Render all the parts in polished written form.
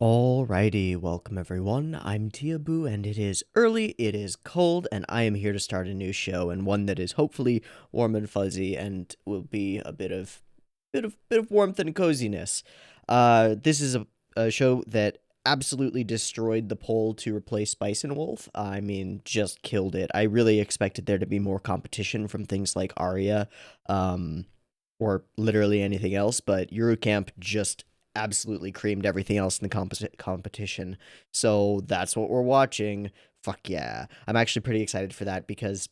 Alrighty, welcome everyone. I'm Teeaboo, and it is early, it is cold, and I am here to start a new show, and one that is hopefully warm and fuzzy, and will be a bit of warmth and coziness. This is a show that absolutely destroyed the poll to replace Spice and Wolf. I mean, just killed it. I really expected there to be more competition from things like Arya, um, or literally anything else, but Eurocamp just absolutely creamed everything else in the competition. So that's what we're watching. Fuck yeah. I'm actually pretty excited for that because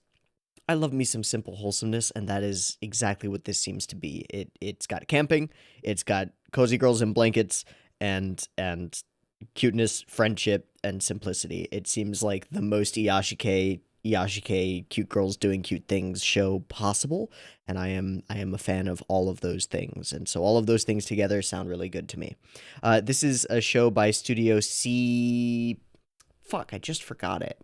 I love me some simple wholesomeness, and that is exactly what this seems to be. It's got camping, it's got cozy girls in blankets, and cuteness, friendship, and simplicity. It seems like the most Iyashike cute girls doing cute things show possible, and I am a fan of all of those things, and so all of those things together sound really good to me. This is a show by Studio C. Fuck, I just forgot it.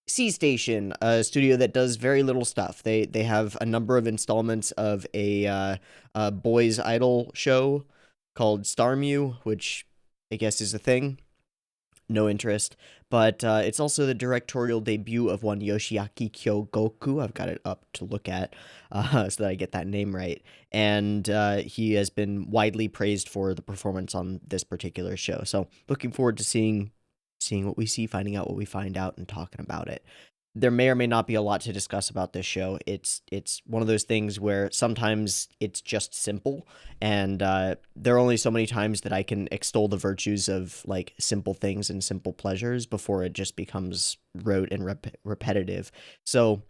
C Station, a studio that does very little stuff. They have a number of installments of a boys idol show called Starmue, which I guess is a thing. No interest, but it's also the directorial debut of one Yoshiaki Kyogoku. I've got it up to look at so that I get that name right. And he has been widely praised for the performance on this particular show. So looking forward to seeing what we see, finding out what we find out, and talking about it. There may or may not be a lot to discuss about this show. It's one of those things where sometimes it's just simple, and there are only so many times that I can extol the virtues of like simple things and simple pleasures before it just becomes rote and repetitive. So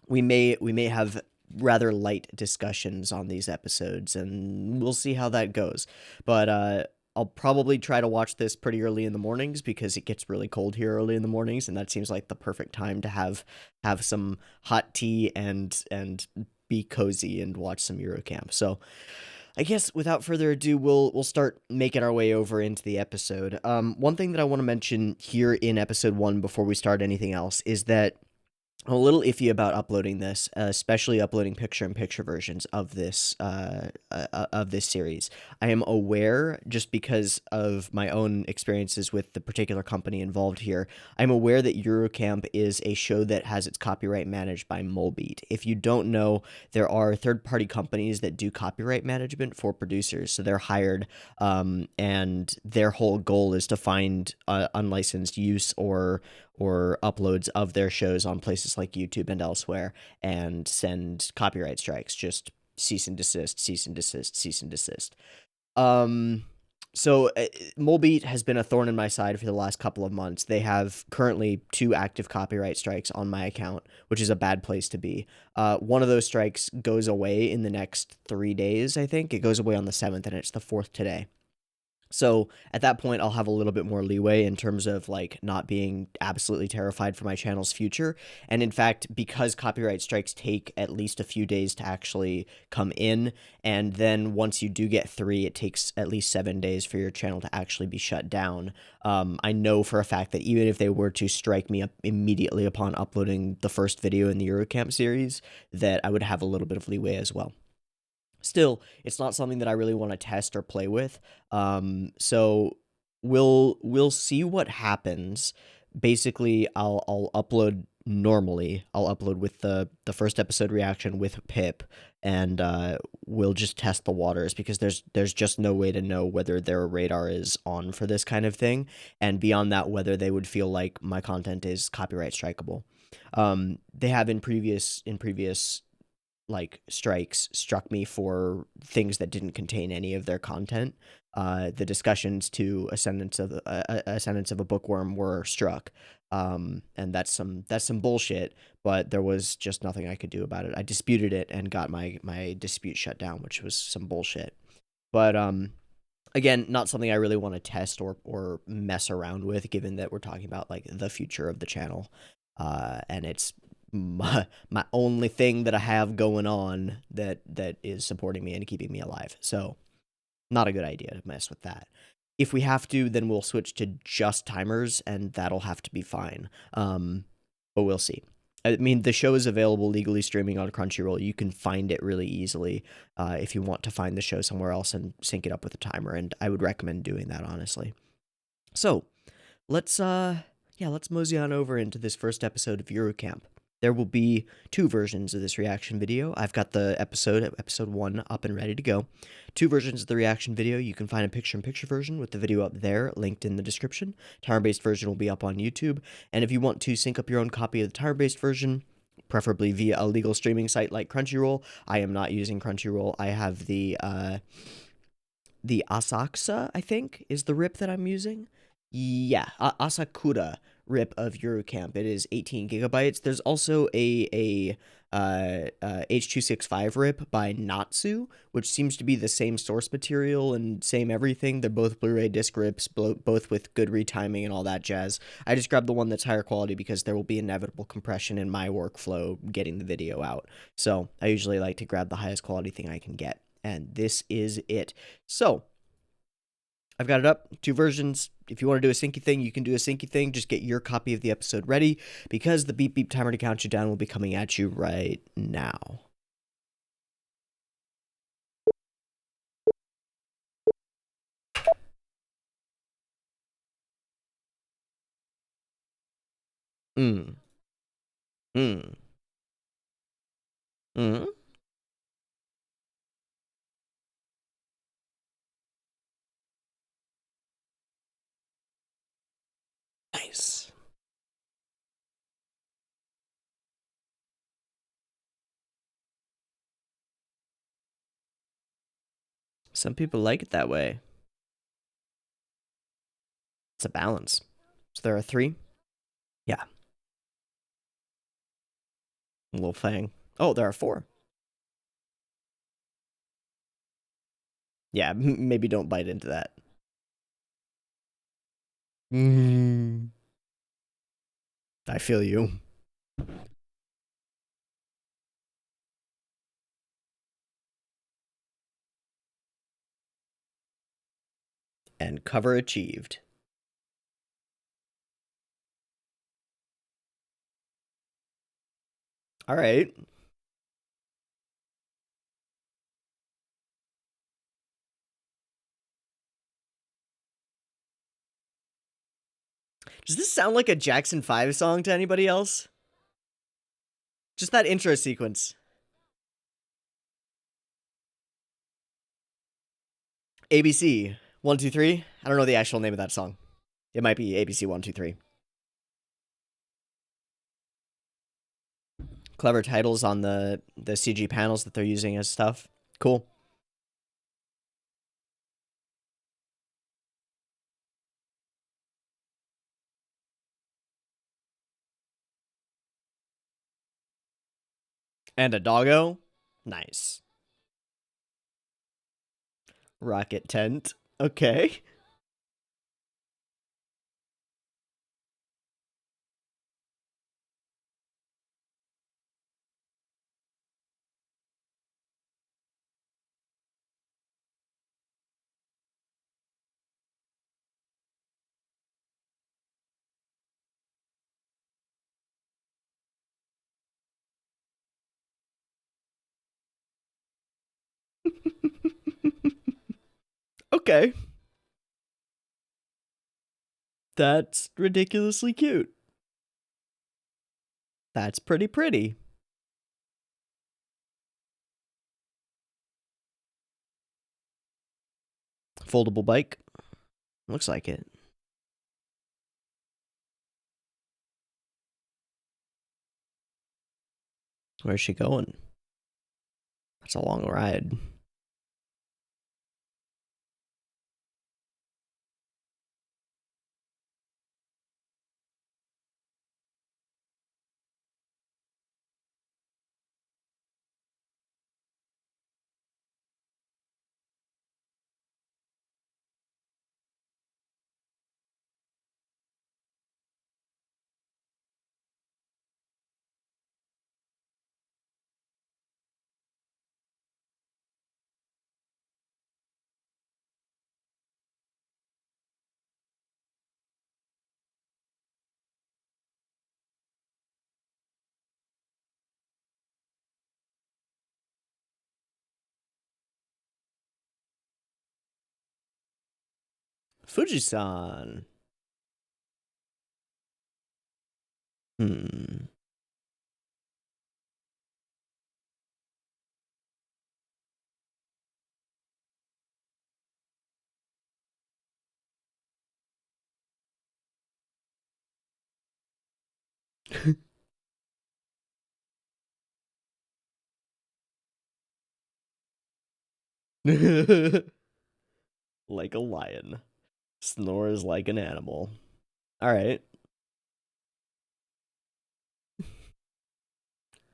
we may have rather light discussions on these episodes, and we'll see how that goes. But I'll probably try to watch this pretty early in the mornings because it gets really cold here early in the mornings, and that seems like the perfect time to have some hot tea and be cozy and watch some Eurocamp. So I guess without further ado, we'll start making our way over into the episode. One thing that I want to mention here in episode one before we start anything else is that I'm a little iffy about uploading this, especially uploading picture-in-picture versions of this series. I am aware, just because of my own experiences with the particular company involved here, I'm aware that Eurocamp is a show that has its copyright managed by Molbeat. If you don't know, there are third-party companies that do copyright management for producers, so they're hired, and their whole goal is to find unlicensed use or uploads of their shows on places like YouTube and elsewhere and send copyright strikes, just cease and desist, cease and desist, cease and desist. Um, so Molbeat has been a thorn in my side for the last couple of months. They have currently 2 active copyright strikes on my account, which is a bad place to be. One of those strikes goes away in the next 3 days, I think. It goes away on the 7th, and it's the 4th today. So at that point, I'll have a little bit more leeway in terms of like not being absolutely terrified for my channel's future. And in fact, because copyright strikes take at least a few days to actually come in, and then once you do get 3, it takes at least 7 days for your channel to actually be shut down. I know for a fact that even if they were to strike me up immediately upon uploading the first video in the Eurocamp series, that I would have a little bit of leeway as well. Still, it's not something that I really want to test or play with. So we'll see what happens. Basically, I'll upload normally. I'll upload with the first episode reaction with PiP, and we'll just test the waters because there's just no way to know whether their radar is on for this kind of thing, and beyond that, whether they would feel like my content is copyright strikeable. They have in previous like strikes struck me for things that didn't contain any of their content. The discussions to Ascendance of a Bookworm were struck, and that's some bullshit. But there was just nothing I could do about it. I disputed it and got my dispute shut down, which was some bullshit. But again, not something I really want to test or mess around with, given that we're talking about like the future of the channel, and it's my only thing that I have going on that is supporting me and keeping me alive. So not a good idea to mess with that. If we have to, then we'll switch to just timers, and that'll have to be fine. But we'll see. I mean, the show is available legally streaming on Crunchyroll. You can find it really easily if you want to find the show somewhere else and sync it up with a timer. And I would recommend doing that, honestly. So let's let's mosey on over into this first episode of Yuru Camp. There will be 2 versions of this reaction video. I've got the episode 1 up and ready to go. 2 versions of the reaction video. You can find a picture-in-picture version with the video up there, linked in the description. Timer-based version will be up on YouTube. And if you want to sync up your own copy of the timer-based version, preferably via a legal streaming site like Crunchyroll, I am not using Crunchyroll. I have the Asakusa, I think, is the rip that I'm using. Yeah, Asakura rip of Yuru Camp. It is 18 gigabytes. There's also a H.265 rip by Natsu, which seems to be the same source material and same everything. They're both Blu-ray disc rips, both with good retiming and all that jazz. I just grabbed the one that's higher quality because there will be inevitable compression in my workflow getting the video out. So I usually like to grab the highest quality thing I can get. And this is it. So I've got it up, 2 versions. If you want to do a synchy thing, you can do a synchy thing. Just get your copy of the episode ready because the beep beep timer to count you down will be coming at you right now. Mm. Mm. Mm. Nice. Some people like it that way. It's a balance. So there are 3? Yeah. A little fang. Oh, there are 4. Yeah, maybe don't bite into that. Mm. I feel you. And cover achieved. All right. Does this sound like a Jackson 5 song to anybody else? Just that intro sequence. ABC 123. I don't know the actual name of that song. It might be ABC 123. Clever titles on the CG panels that they're using as stuff. Cool. And a doggo. Nice. Rocket tent. Okay. Okay. That's ridiculously cute. That's pretty. Foldable bike. Looks like it. Where's she going? That's a long ride. Fujisan. Hmm. Like a lion. Snores like an animal. Alright.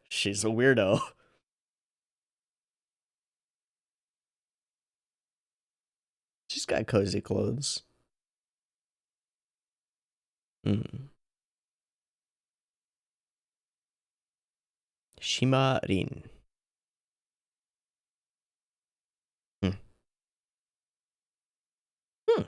She's a weirdo. She's got cozy clothes. Mm. Shimarin. Hmm. Hmm.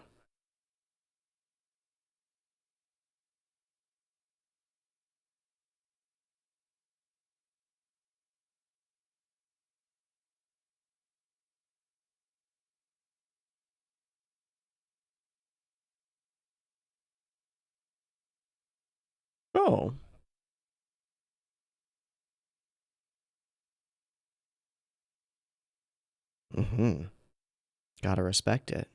Oh. Mm-hmm. Gotta respect it.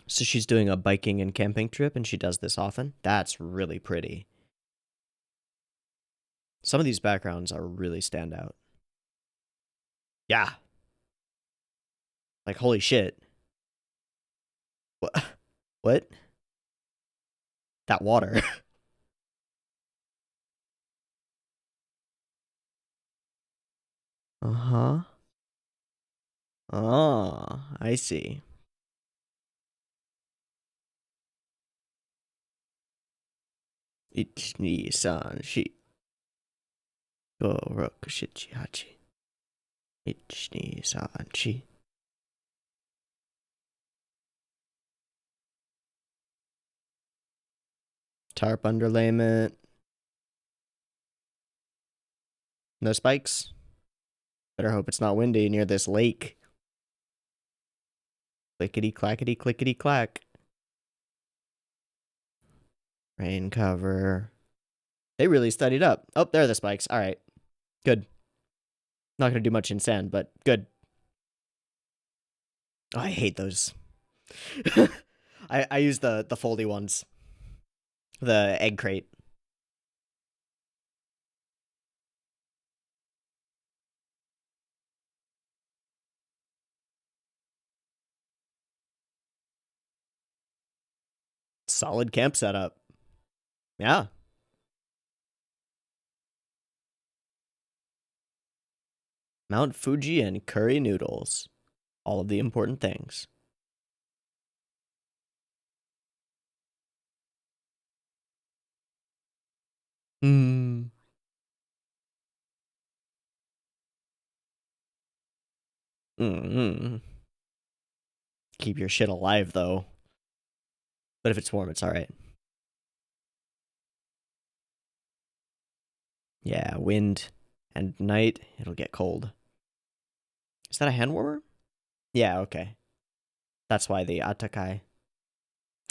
So she's doing a biking and camping trip and she does this often? That's really pretty. Some of these backgrounds are really stand out. Yeah. Like, holy shit. What? What? That water. Uh-huh. Oh, I see. Ichi-ni-san, shi. Go, roku, shichi, hachi. Ichi-ni-san, shi. Tarp underlayment. No spikes. Better hope it's not windy near this lake. Clickety clackety clickety clack. Rain cover. They really studied up. Oh, there are the spikes. All right. Good. Not going to do much in sand, but good. Oh, I hate those. I use the foldy ones. The egg crate. Solid camp setup. Yeah. Mount Fuji and curry noodles. All of the important things. Hmm. Mm-hmm. Keep your shit alive, though. But if it's warm, it's alright. Yeah, wind and night, it'll get cold. Is that a hand warmer? Yeah, okay. That's why the Atakai.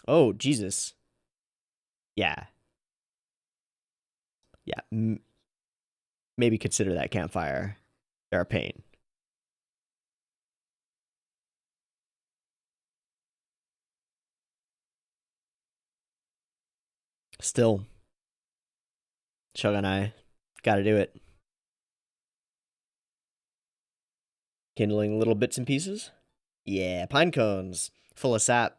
Oh, Jesus. Yeah. Yeah. Maybe consider that campfire. They're a pain. Still, Shogunai. Gotta do it. Kindling little bits and pieces. Yeah, pine cones. Full of sap.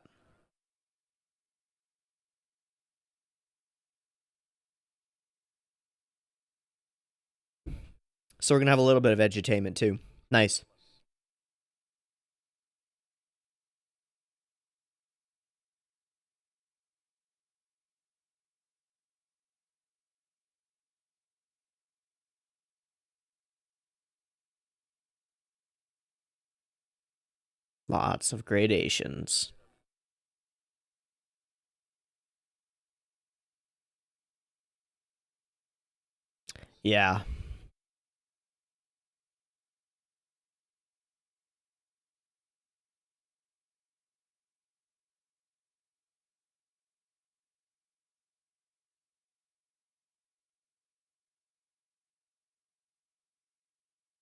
So we're gonna have a little bit of edutainment too. Nice. Lots of gradations. Yeah.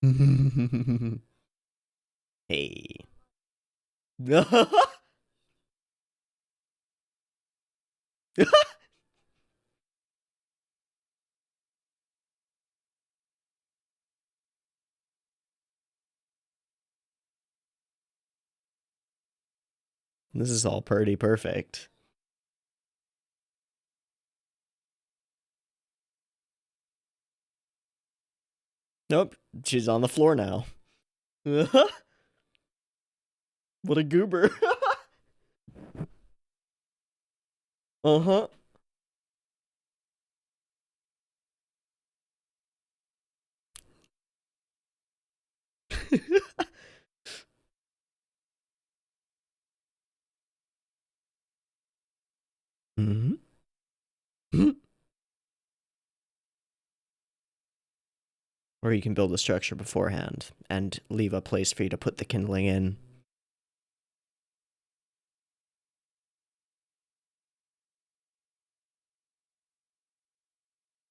Hey. This is all pretty perfect. Nope, she's on the floor now. What a goober. Uh-huh. Mm-hmm. Or you can build a structure beforehand and leave a place for you to put the kindling in.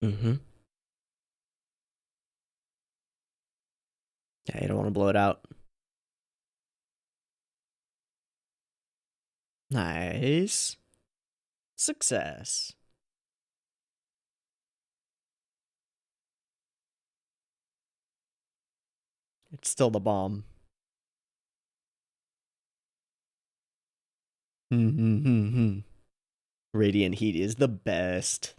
Mm-hmm. Yeah, you don't want to blow it out. Nice. Success. It's still the bomb. Radiant heat is the best.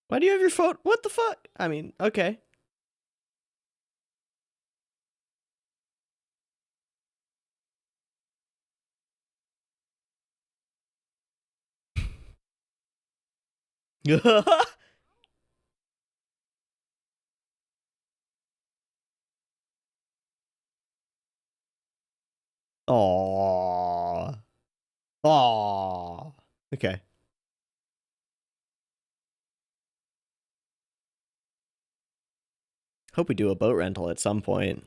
Why do you have your phone? What the fuck? I mean, okay. Aww. Aww. Okay. Hope we do a boat rental at some point.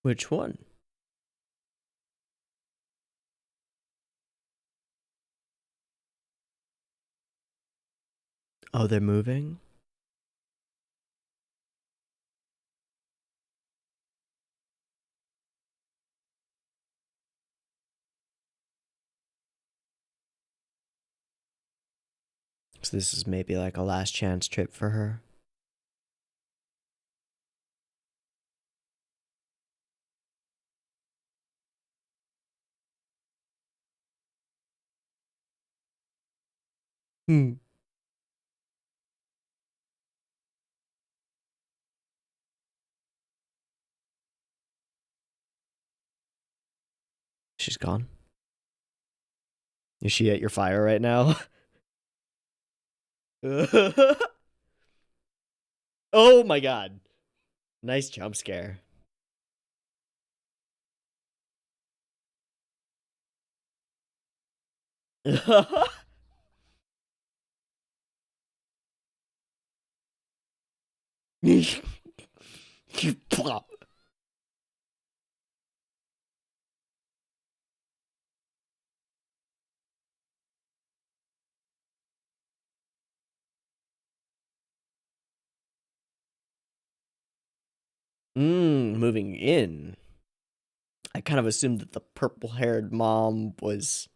Which one? Oh, they're moving? So this is maybe like a last chance trip for her. Hmm. She's gone. Is she at your fire right now? Oh my god. Nice jump scare. Plop. Moving in. I kind of assumed that the purple-haired mom was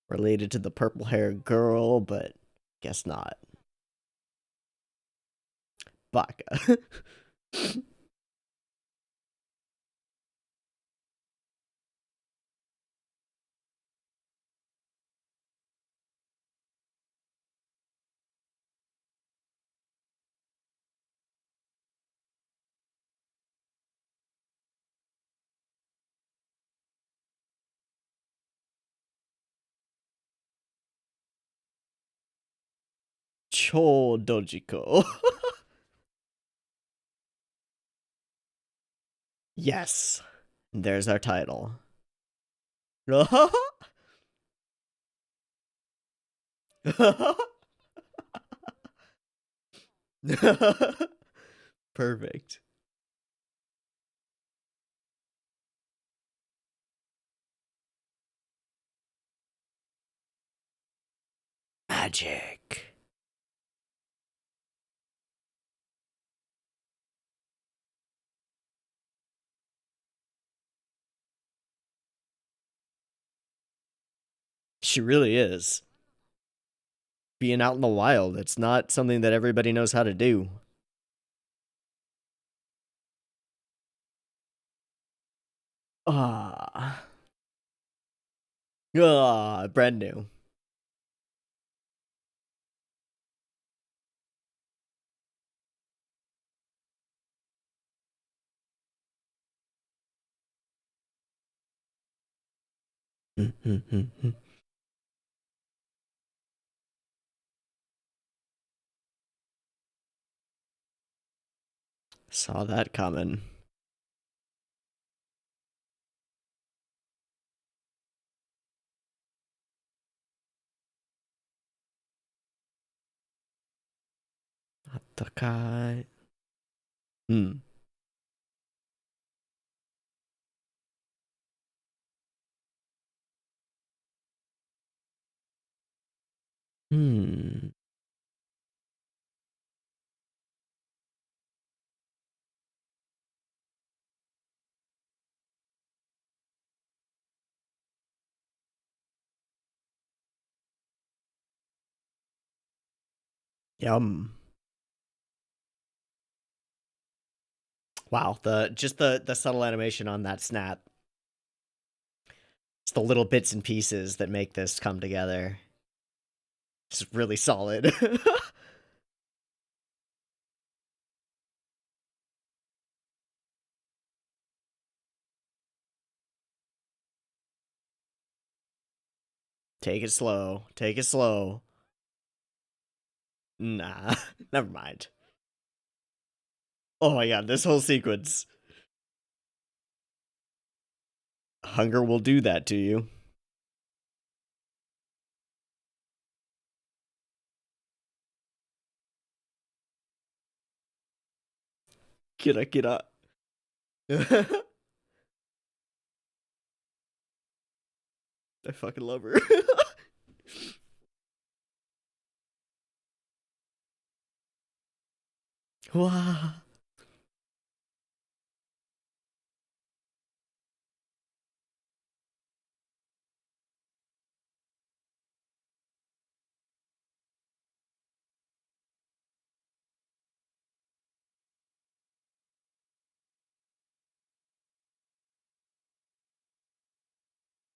related to the purple-haired girl, but guess not. Baka. Cho Dojiko. Yes. There's our title. Perfect. Magic. She really is. Being out in the wild, it's not something that everybody knows how to do. Ah. Ah, brand new. Saw that coming. Atakai. Hmm. Hmm. Yum. Wow, the subtle animation on that snap. It's the little bits and pieces that make this come together. It's really solid. Take it slow. Take it slow. Nah, never mind. Oh my god, this whole sequence. Hunger will do that to you. Kira kira. I fucking love her. Wow.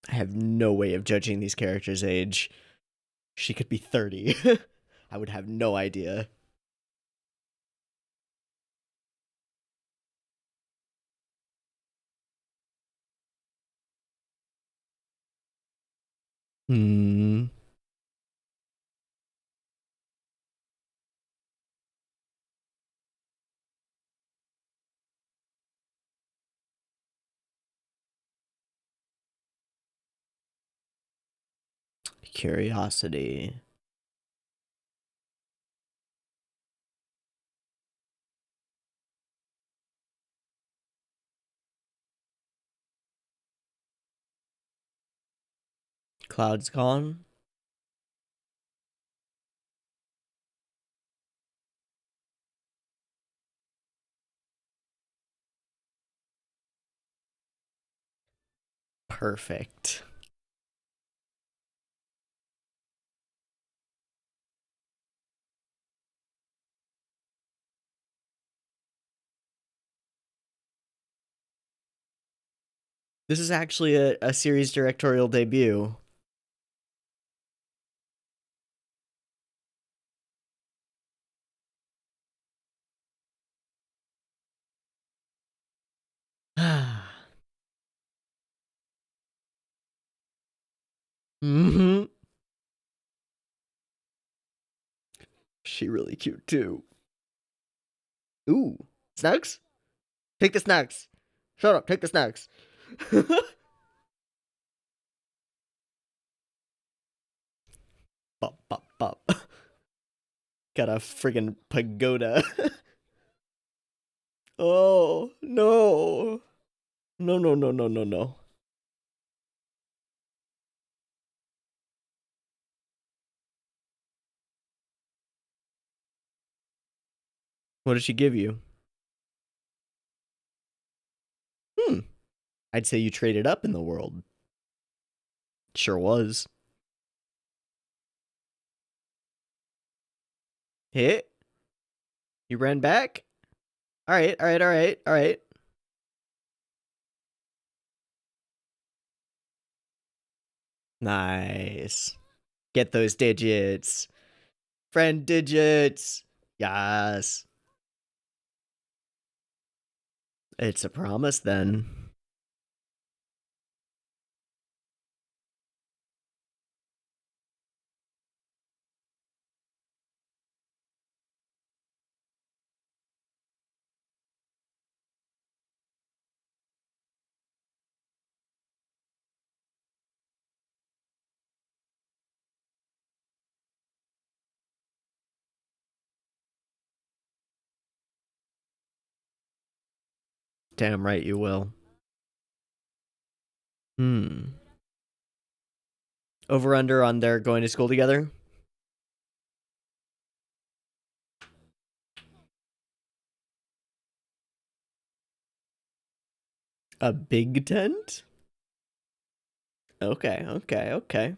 I have no way of judging these characters' age. She could be 30. I would have no idea. Hmm. Curiosity. Cloud's gone. Perfect. This is actually a series directorial debut. Hmm. She really cute too. Ooh, snacks? Take the snacks. Shut up, take the snacks. Bop, bop, bop. Got a friggin' pagoda. Oh, no. No, no, no, no, no, no. What did she give you? I'd say you traded up in the world. Sure was. Hit. You ran back? Alright, alright, alright, alright. Nice. Get those digits. Friend digits. Yes. It's a promise then. Damn right you will. Over under on their going to school together? A big tent? Okay, okay, okay.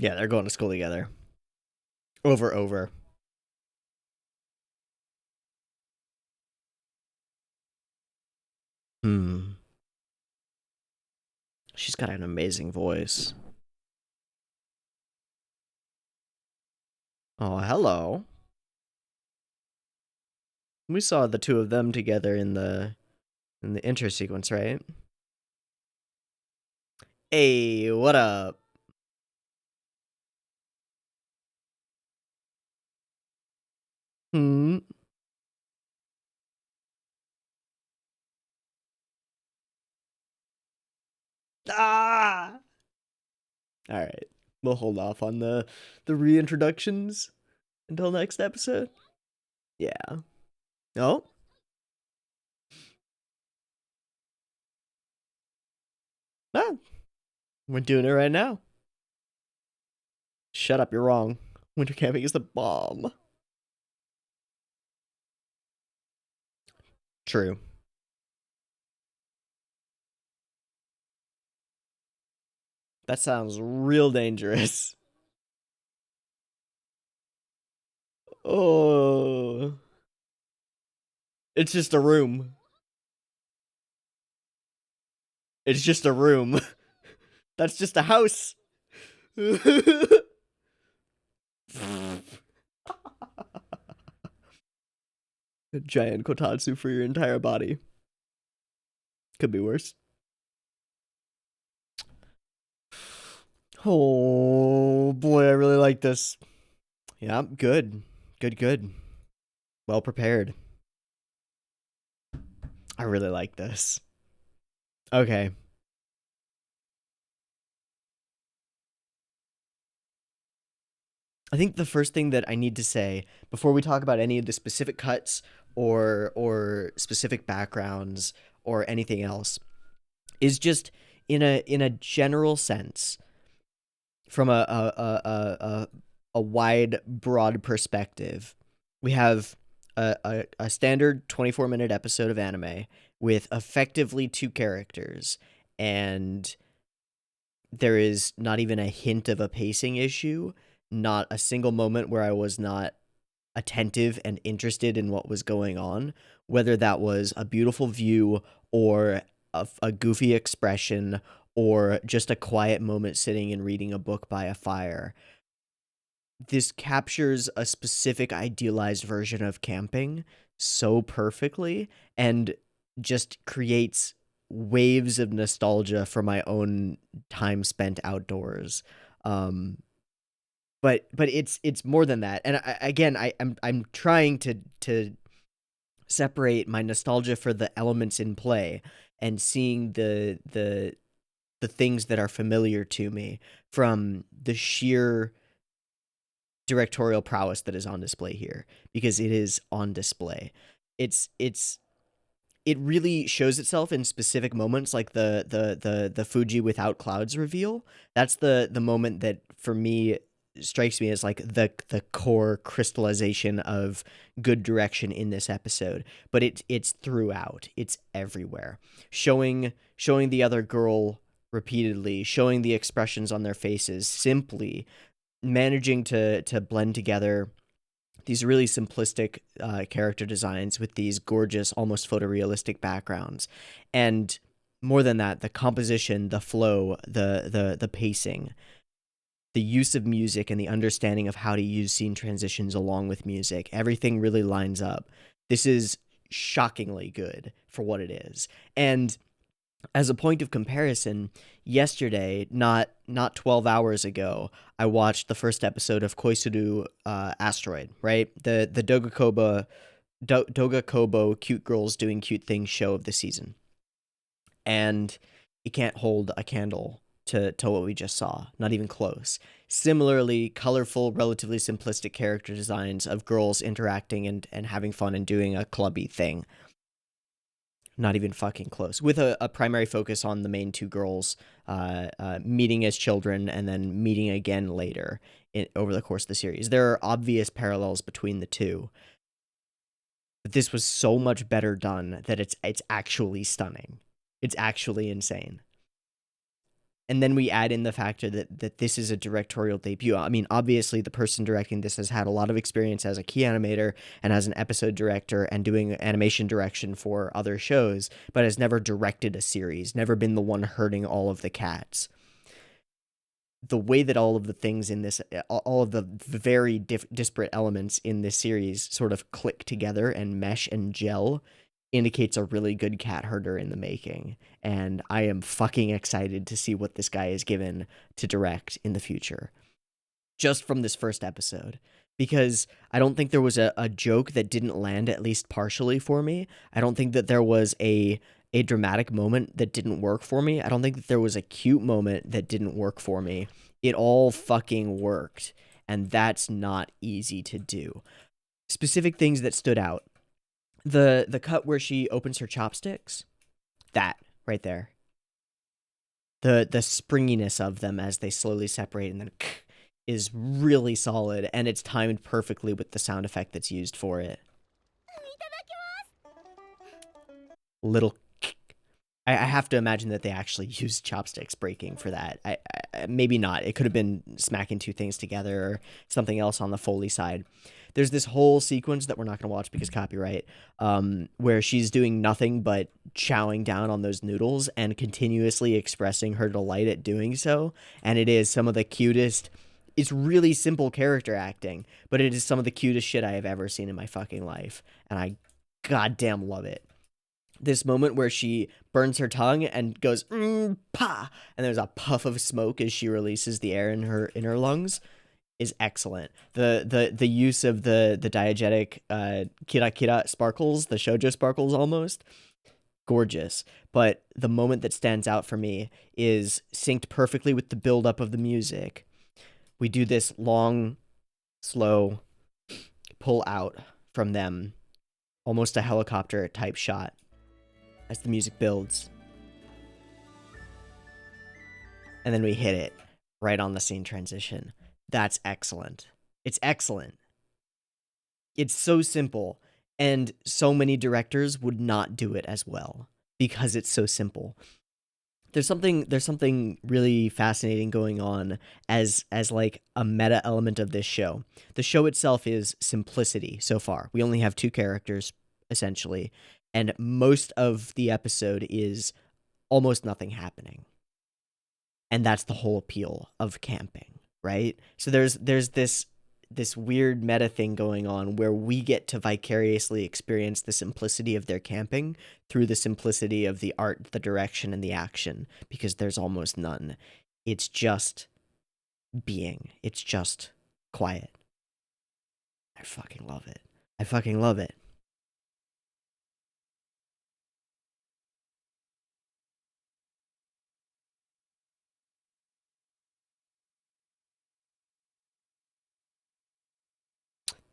Yeah, they're going to school together. Over. She's got an amazing voice. Oh, hello. We saw the two of them together in the intro sequence, right? Hey, what up? Ah! All right. We'll hold off on the reintroductions until next episode. Yeah. Oh. Ah, we're doing it right now. Shut up, you're wrong. Winter camping is the bomb. True. That sounds real dangerous. Oh. It's just a room. It's just a room. That's just a house. A giant kotatsu for your entire body. Could be worse. Oh boy, I really like this. Yeah, good. Good. Well prepared. I really like this. Okay. I think the first thing that I need to say before we talk about any of the specific cuts or specific backgrounds or anything else, is just in a general sense, from a wide, broad perspective, we have a standard 24-minute episode of anime with effectively two characters, and there is not even a hint of a pacing issue, not a single moment where I was not attentive and interested in what was going on, whether that was a beautiful view or a goofy expression or just a quiet moment sitting and reading a book by a fire. This captures a specific idealized version of camping so perfectly and just creates waves of nostalgia for my own time spent outdoors. But it's more than that. And I'm trying to separate my nostalgia for the elements in play and seeing the things that are familiar to me from the sheer directorial prowess that is on display here, because it is on display. It really shows itself in specific moments, like the Fuji without clouds reveal. That's the moment that for me strikes me as like the core crystallization of good direction in this episode. But it's throughout. It's everywhere. Showing the other girl repeatedly, showing the expressions on their faces, simply managing to blend together these really simplistic character designs with these gorgeous, almost photorealistic backgrounds. And more than that, the composition, the flow, the pacing, the use of music, and the understanding of how to use scene transitions along with music, everything really lines up. This is shockingly good for what it is. And as a point of comparison, yesterday, not 12 hours ago, I watched the first episode of Koisuru Asteroid, right? The Doga Kobo Cute Girls Doing Cute Things show of the season. And it can't hold a candle to what we just saw, not even close. Similarly, colorful, relatively simplistic character designs of girls interacting and having fun and doing a clubby thing. Not even fucking close. With a primary focus on the main two girls meeting as children and then meeting again later over the course of the series. There are obvious parallels between the two. But this was so much better done that it's actually stunning. It's actually insane. And then we add in the factor that this is a directorial debut. I mean, obviously, the person directing this has had a lot of experience as a key animator and as an episode director and doing animation direction for other shows, but has never directed a series, never been the one herding all of the cats. The way that all of the things in this, all of the very disparate elements in this series sort of click together and mesh and gel indicates a really good cat herder in the making. And I am fucking excited to see what this guy is given to direct in the future. Just from this first episode. Because I don't think there was a joke that didn't land at least partially for me. I don't think that there was a dramatic moment that didn't work for me. I don't think that there was a cute moment that didn't work for me. It all fucking worked. And that's not easy to do. Specific things that stood out. The cut where she opens her chopsticks, that right there. The springiness of them as they slowly separate and then is really solid, and it's timed perfectly with the sound effect that's used for it. Little I have to imagine that they actually used chopsticks breaking for that. I maybe not. It could have been smacking two things together or something else on the Foley side. There's this whole sequence that we're not going to watch because copyright, where she's doing nothing but chowing down on those noodles and continuously expressing her delight at doing so. And it is some of the cutest. It's really simple character acting, but it is some of the cutest shit I have ever seen in my fucking life. And I goddamn love it. This moment where she burns her tongue and goes pa, and there's a puff of smoke as she releases the air in her lungs is excellent. The use of the diegetic kira kira sparkles, the shoujo sparkles almost, gorgeous. But the moment that stands out for me is synced perfectly with the buildup of the music. We do this long, slow pull out from them almost a helicopter type shot as the music builds. And then we hit it right on the scene transition. That's excellent. It's excellent. It's so simple, and so many directors would not do it as well because it's so simple. There's something really fascinating going on as like a meta element of this show. The show itself is simplicity so far. We only have two characters essentially, and most of the episode is almost nothing happening. And that's the whole appeal of camping, right? So there's this weird meta thing going on where we get to vicariously experience the simplicity of their camping through the simplicity of the art, the direction, and the action, because there's almost none. It's just being. It's just quiet. I fucking love it. I fucking love it.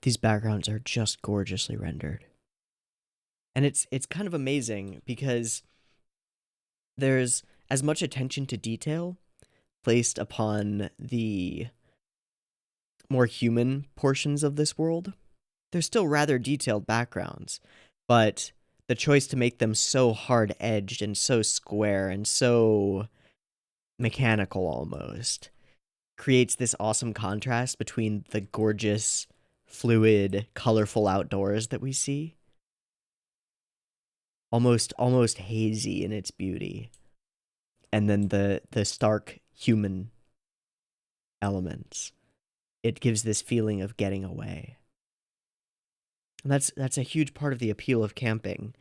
These backgrounds are just gorgeously rendered. And it's kind of amazing because there's as much attention to detail placed upon the more human portions of this world. They're still rather detailed backgrounds, but the choice to make them so hard-edged and so square and so mechanical almost creates this awesome contrast between the gorgeous, fluid, colorful outdoors that we see, almost hazy in its beauty, and then the stark human elements. It gives this feeling of getting away. And that's a huge part of the appeal of camping.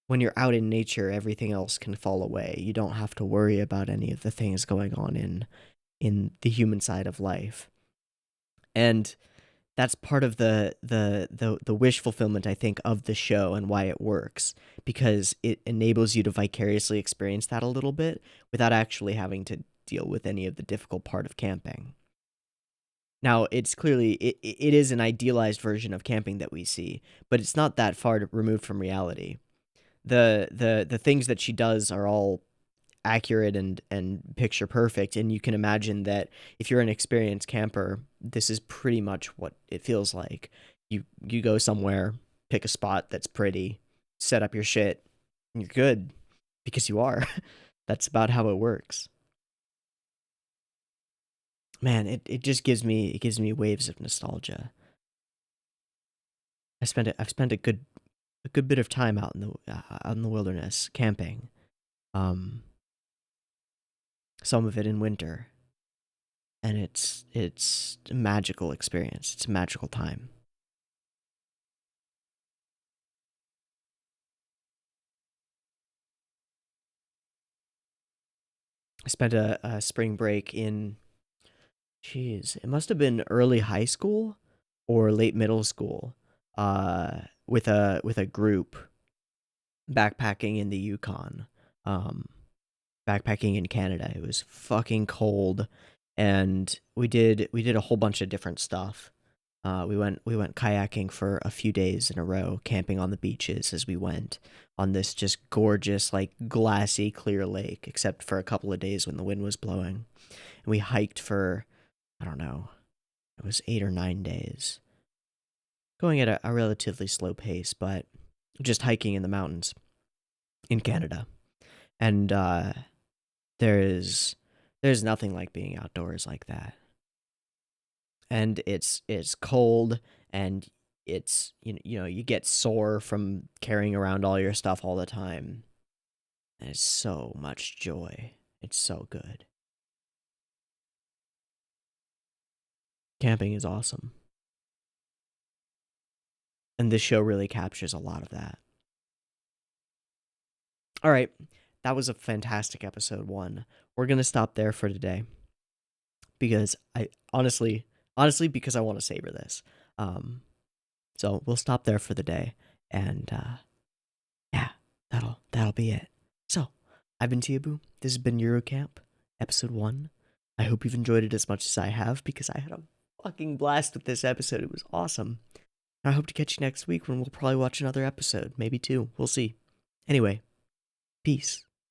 When you're out in nature, everything else can fall away. You don't have to worry about any of the things going on in the human side of life. And that's part of the wish fulfillment, I think, of the show and why it works, because it enables you to vicariously experience that a little bit without actually having to deal with any of the difficult part of camping. Now, it's clearly it is an idealized version of camping that we see, but it's not that far removed from reality. The things that she does are all accurate and picture perfect, and you can imagine that if you're an experienced camper, this is pretty much what it feels like. You go somewhere, pick a spot that's pretty, set up your shit, and you're good because you are. That's about how it works. Man, it just gives me waves of nostalgia. I've spent a good bit of time out in the wilderness camping. Um, some of it in winter, and it's a magical experience. It's a magical time. I spent a spring break in, jeez, it must have been early high school or late middle school, with a group backpacking in the Yukon, um, backpacking in Canada. It was fucking cold, and we did a whole bunch of different stuff. We went kayaking for a few days in a row, camping on the beaches as we went on this just gorgeous, like glassy, clear lake, except for a couple of days when the wind was blowing. And we hiked for, I don't know, it was 8 or 9 days, going at a relatively slow pace, but just hiking in the mountains in Canada. And there's there's nothing like being outdoors like that. And it's cold, and it's you know you get sore from carrying around all your stuff all the time. And it's so much joy. It's so good. Camping is awesome. And this show really captures a lot of that. All right. That was a fantastic episode 1. We're going to stop there for today because I honestly because I want to savor this. Um so we'll stop there for the day, and yeah, that'll be it. So, I've been Teeaboo. This has been Eurocamp, episode 1. I hope you've enjoyed it as much as I have, because I had a fucking blast with this episode. It was awesome. I hope to catch you next week when we'll probably watch another episode, maybe two. We'll see. Anyway, peace.